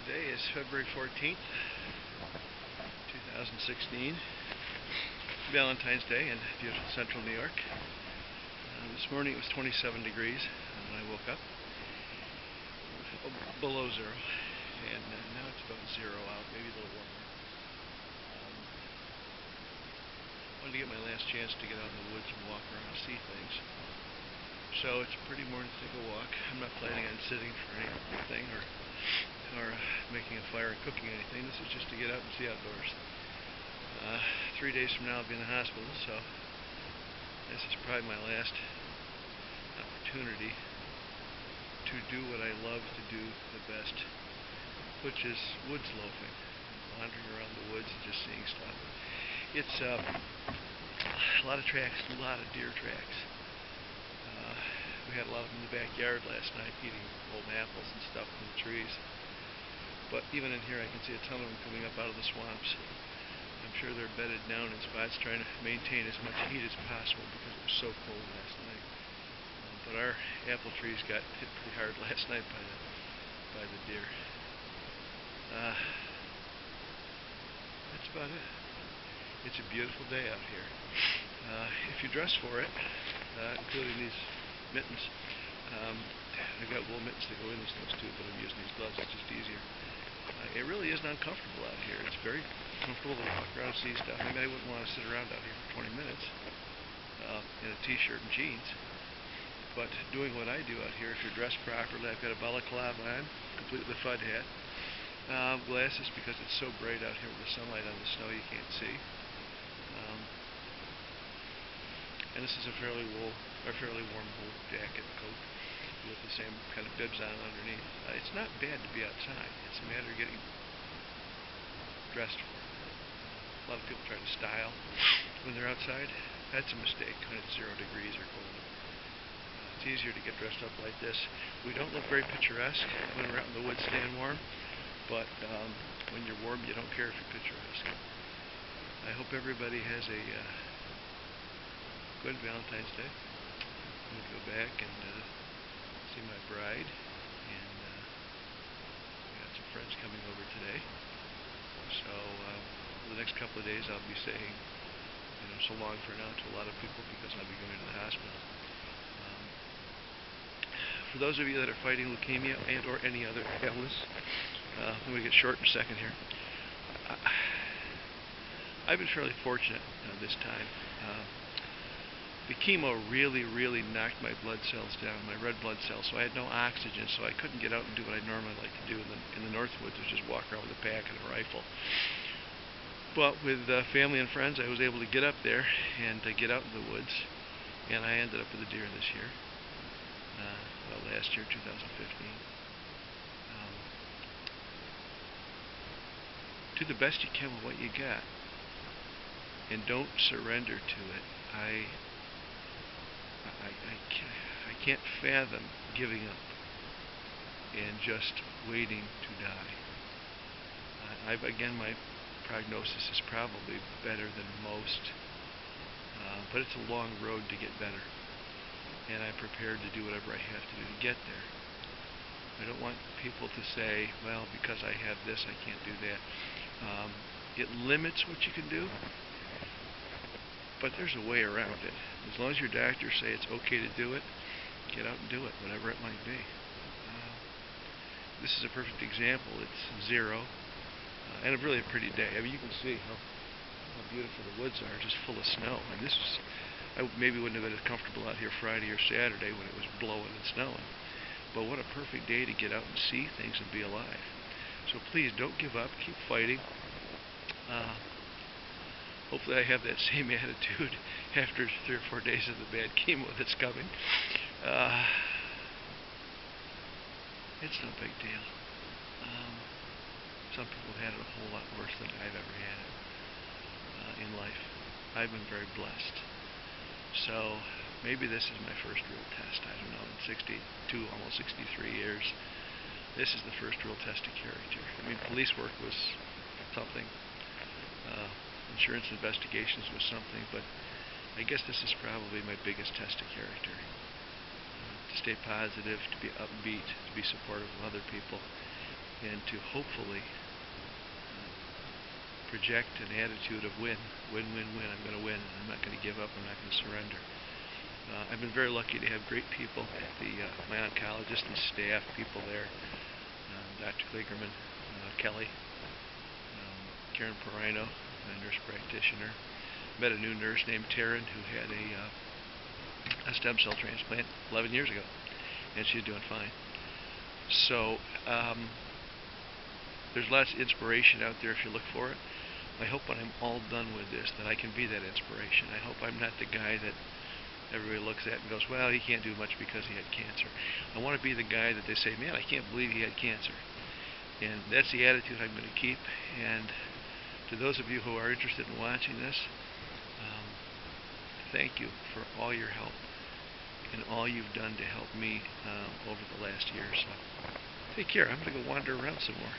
Today is February 14th, 2016, Valentine's Day in beautiful central New York. This morning it was 27 degrees when I woke up, below zero, and now it's about zero out, maybe a little warmer. Wanted to get my last chance to get out in the woods and walk around and see things. So it's a pretty morning to take a walk. I'm not planning on sitting for anything or making a fire and cooking anything. This is just to get out and see outdoors. 3 days from now I'll be in the hospital, so this is probably my last opportunity to do what I love to do the best, which is woods loafing, wandering around the woods and just seeing stuff. It's a lot of tracks, a lot of deer tracks. We had a lot of them in the backyard last night, eating old apples and stuff from the trees. But even in here I can see a ton of them coming up out of the swamps. I'm sure they're bedded down in spots trying to maintain as much heat as possible because it was so cold last night. But our apple trees got hit pretty hard last night by the deer. That's about it. It's a beautiful day out here. If you dress for it, including these mittens, I've got wool mittens that go in these things too, but I'm using these gloves, it's just easier. It really isn't uncomfortable out here. It's very comfortable to walk around and see stuff. I mean, I wouldn't want to sit around out here for 20 minutes in a t-shirt and jeans. But doing what I do out here, if you're dressed properly, I've got a balaclava on, complete with a FUD hat, glasses because it's so bright out here with the sunlight on the snow you can't see. And this is a fairly warm wool jacket and coat with the same kind of bibs on underneath. It's not bad to be outside. It's a matter of getting dressed for it. A lot of people try to style when they're outside. That's a mistake when it's 0 degrees or cold. It's easier to get dressed up like this. We don't look very picturesque when we're out in the woods staying warm, but when you're warm, you don't care if you're picturesque. I hope everybody has a good Valentine's Day. I'm going to go back and see my bride, and I got some friends coming over today. So for the next couple of days I'll be saying, so long for now to a lot of people because I'll be going to the hospital. For those of you that are fighting leukemia and or any other illness, I'm going to get short in a second here. I've been fairly fortunate this time. The chemo really knocked my blood cells down, my red blood cells, so I had no oxygen, so I couldn't get out and do what I normally like to do in the Northwoods, which is just walk around with a pack and a rifle. But with family and friends, I was able to get up there and get out in the woods, and I ended up with a deer this year, last year, 2015. Do the best you can with what you got, and don't surrender to it. I can't fathom giving up and just waiting to die. Again, my prognosis is probably better than most, but it's a long road to get better, and I'm prepared to do whatever I have to do to get there. I don't want people to say, well, because I have this, I can't do that. It limits what you can do, but there's a way around it. As long as your doctors say it's okay to do it, get out and do it, whatever it might be. This is a perfect example. It's 0, and really a pretty day. I mean, you can see how beautiful the woods are, just full of snow. And I maybe wouldn't have been as comfortable out here Friday or Saturday when it was blowing and snowing. But what a perfect day to get out and see things and be alive. So please don't give up. Keep fighting. Hopefully I have that same attitude after 3 or 4 days of the bad chemo that's coming. It's no big deal. Some people have had it a whole lot worse than I've ever had it in life. I've been very blessed. So maybe this is my first real test. I don't know. In 62, almost 63 years, this is the first real test of character. I mean, police work was something. Insurance investigations was something, but I guess this is probably my biggest test of character. To stay positive, to be upbeat, to be supportive of other people, and to hopefully project an attitude of win, win, win, win. I'm going to win. I'm not going to give up. I'm not going to surrender. I've been very lucky to have great people, my oncologist and staff, people there, Dr. Kligerman, Kelly, Karen Perino, my nurse practitioner. Met a new nurse named Taryn who had a stem cell transplant 11 years ago, and she's doing fine. So there's lots of inspiration out there if you look for it. I hope when I'm all done with this that I can be that inspiration. I hope I'm not the guy that everybody looks at and goes, well, he can't do much because he had cancer. I want to be the guy that they say, man, I can't believe he had cancer. And that's the attitude I'm going to keep. And to those of you who are interested in watching this, thank you for all your help and all you've done to help me over the last year or so. Take care. I'm going to go wander around some more.